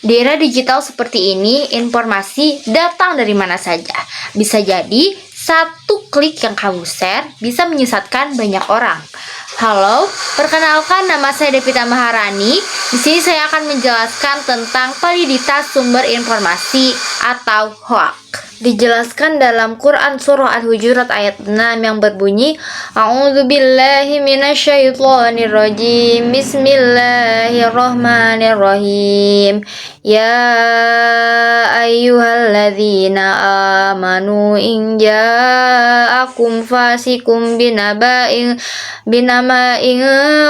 Di era digital seperti ini, informasi datang dari mana saja. Bisa jadi, satu klik yang kamu share bisa menyesatkan banyak orang. Halo, perkenalkan nama saya Devita Maharani. Di sini saya akan menjelaskan tentang validitas sumber informasi atau hoax. Dijelaskan dalam Quran Surah Al-Hujurat ayat 6 yang berbunyi, A'udzubillahi minasyaitonirrajim, Bismillahirrahmanirrahim. Ya ayyuhalladzina amanu in ja'akum fasikum binama'in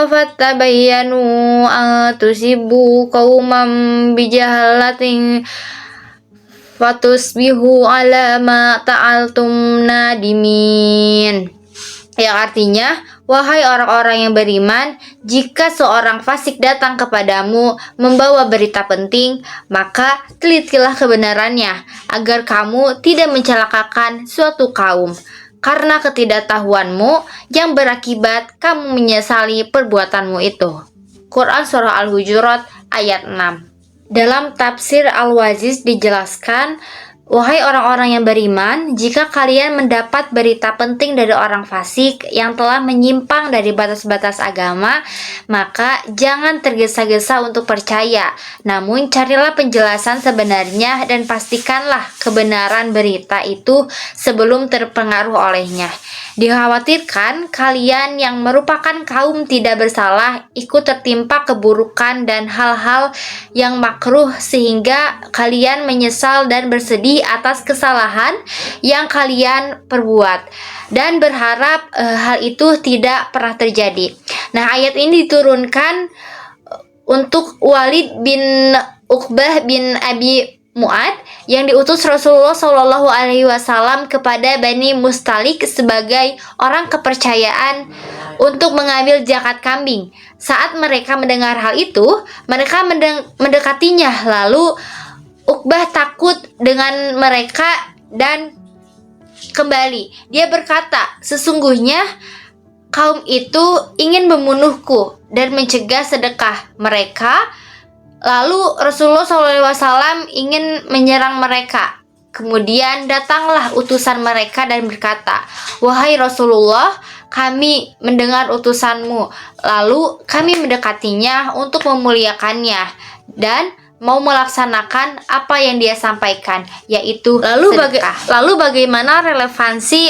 fattabayyanu an tusibu qauman bijahalatin fatusbihu ala ma ta'altum nadimin. Yang artinya, wahai orang-orang yang beriman, jika seorang fasik datang kepadamu membawa berita penting, maka telitilah kebenarannya, agar kamu tidak mencelakakan suatu kaum. Karena ketidaktahuanmu yang berakibat kamu menyesali perbuatanmu itu. Quran Surah Al-Hujurat ayat 6. Dalam tafsir Al-Waziz dijelaskan, wahai orang-orang yang beriman, jika kalian mendapat berita penting dari orang fasik yang telah menyimpang dari batas-batas agama, maka jangan tergesa-gesa untuk percaya. Namun carilah penjelasan sebenarnya dan pastikanlah kebenaran berita itu sebelum terpengaruh olehnya. Dikhawatirkan kalian yang merupakan kaum tidak bersalah ikut tertimpa keburukan dan hal-hal yang makruh sehingga kalian menyesal dan bersedih atas kesalahan yang kalian perbuat dan berharap hal itu tidak pernah terjadi. Nah, ayat ini diturunkan untuk Walid bin Uqbah bin Abi Mu'ad yang diutus Rasulullah Shallallahu Alaihi Wasallam kepada Bani Mustalik sebagai orang kepercayaan untuk mengambil zakat kambing. Saat mereka mendengar hal itu, mereka mendekatinya. Lalu Uqbah takut dengan mereka dan kembali. Dia berkata, sesungguhnya kaum itu ingin membunuhku dan mencegah sedekah mereka. Lalu Rasulullah SAW ingin menyerang mereka. Kemudian datanglah utusan mereka dan berkata, wahai Rasulullah, kami mendengar utusanmu. Lalu kami mendekatinya untuk memuliakannya dan mau melaksanakan apa yang dia sampaikan, yaitu sedekah. Lalu bagaimana relevansi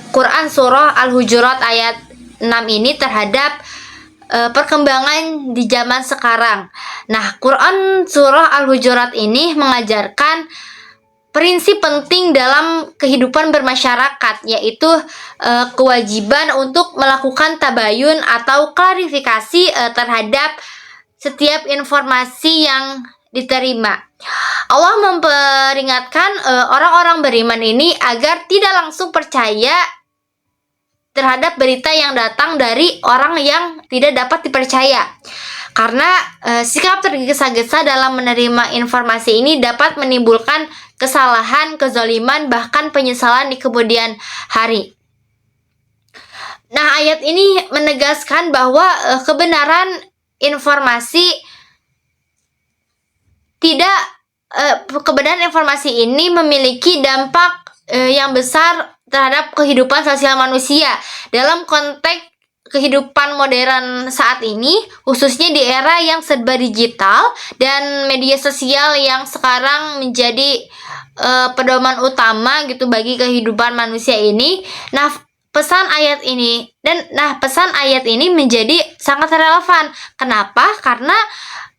Quran Surah Al-Hujurat ayat 6 ini terhadap perkembangan di zaman sekarang? Nah, Quran Surah Al-Hujurat ini mengajarkan prinsip penting dalam kehidupan bermasyarakat, yaitu kewajiban untuk melakukan tabayun atau klarifikasi terhadap setiap informasi yang diterima. Allah memperingatkan orang-orang beriman ini agar tidak langsung percaya terhadap berita yang datang dari orang yang tidak dapat dipercaya. Karena sikap tergesa-gesa dalam menerima informasi ini dapat menimbulkan kesalahan, kezaliman, bahkan penyesalan di kemudian hari. Nah, ayat ini menegaskan bahwa kebenaran informasi kebenaran informasi ini memiliki dampak yang besar terhadap kehidupan sosial manusia. Dalam konteks kehidupan modern saat ini, khususnya di era yang serba digital dan media sosial yang sekarang menjadi pedoman utama gitu bagi kehidupan manusia ini. Pesan ayat ini menjadi sangat relevan. Kenapa? Karena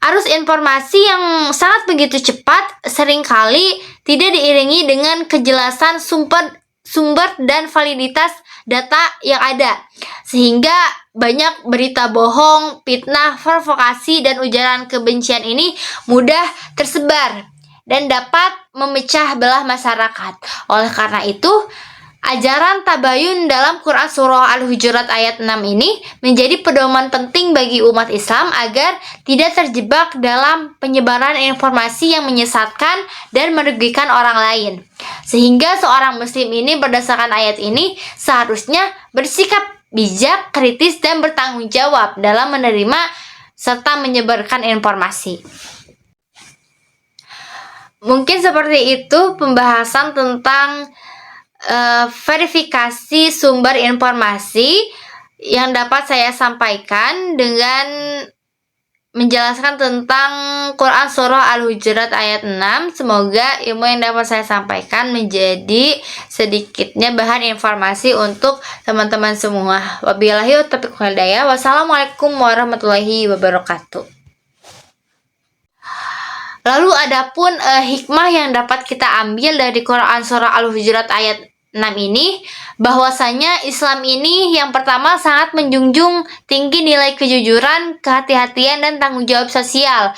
arus informasi yang sangat begitu cepat seringkali tidak diiringi dengan kejelasan sumber dan validitas data yang ada, sehingga banyak berita bohong, fitnah, provokasi, dan ujaran kebencian ini mudah tersebar dan dapat memecah belah masyarakat. Oleh karena itu, ajaran tabayun dalam Quran Surah Al-Hujurat ayat 6 ini menjadi pedoman penting bagi umat Islam agar tidak terjebak dalam penyebaran informasi yang menyesatkan dan merugikan orang lain. Sehingga seorang muslim ini berdasarkan ayat ini seharusnya bersikap bijak, kritis, dan bertanggung jawab dalam menerima serta menyebarkan informasi. Mungkin seperti itu pembahasan tentang verifikasi sumber informasi yang dapat saya sampaikan dengan menjelaskan tentang Quran Surah Al-Hujurat ayat 6. Semoga ilmu yang dapat saya sampaikan menjadi sedikitnya bahan informasi untuk teman-teman semua. Wabillahi taufiq wal hidayah. Wassalamualaikum warahmatullahi wabarakatuh. Lalu adapun hikmah yang dapat kita ambil dari Quran Surah Al-Hujurat ayat 6 ini, bahwasanya Islam ini yang pertama sangat menjunjung tinggi nilai kejujuran, kehati-hatian, dan tanggung jawab sosial.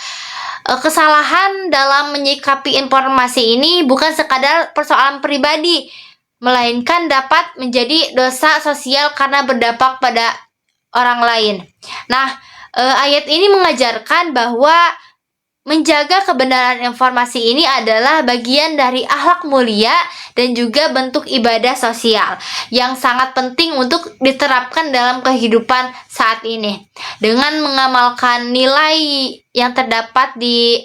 Kesalahan dalam menyikapi informasi ini bukan sekadar persoalan pribadi, melainkan dapat menjadi dosa sosial karena berdampak pada orang lain. Nah, ayat ini mengajarkan bahwa menjaga kebenaran informasi ini adalah bagian dari akhlak mulia dan juga bentuk ibadah sosial yang sangat penting untuk diterapkan dalam kehidupan saat ini. Dengan mengamalkan nilai yang terdapat di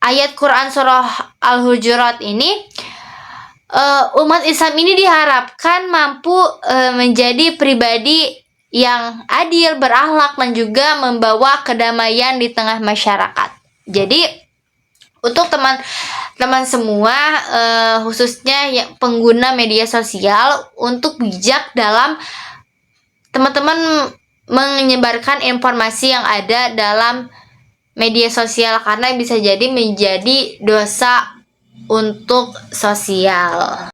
ayat Quran Surah Al-Hujurat ini, umat Islam ini diharapkan mampu menjadi pribadi yang adil, berakhlak, dan juga membawa kedamaian di tengah masyarakat. Jadi untuk teman-teman semua, khususnya yang pengguna media sosial, untuk bijak dalam teman-teman menyebarkan informasi yang ada dalam media sosial, karena bisa jadi menjadi dosa untuk sosial.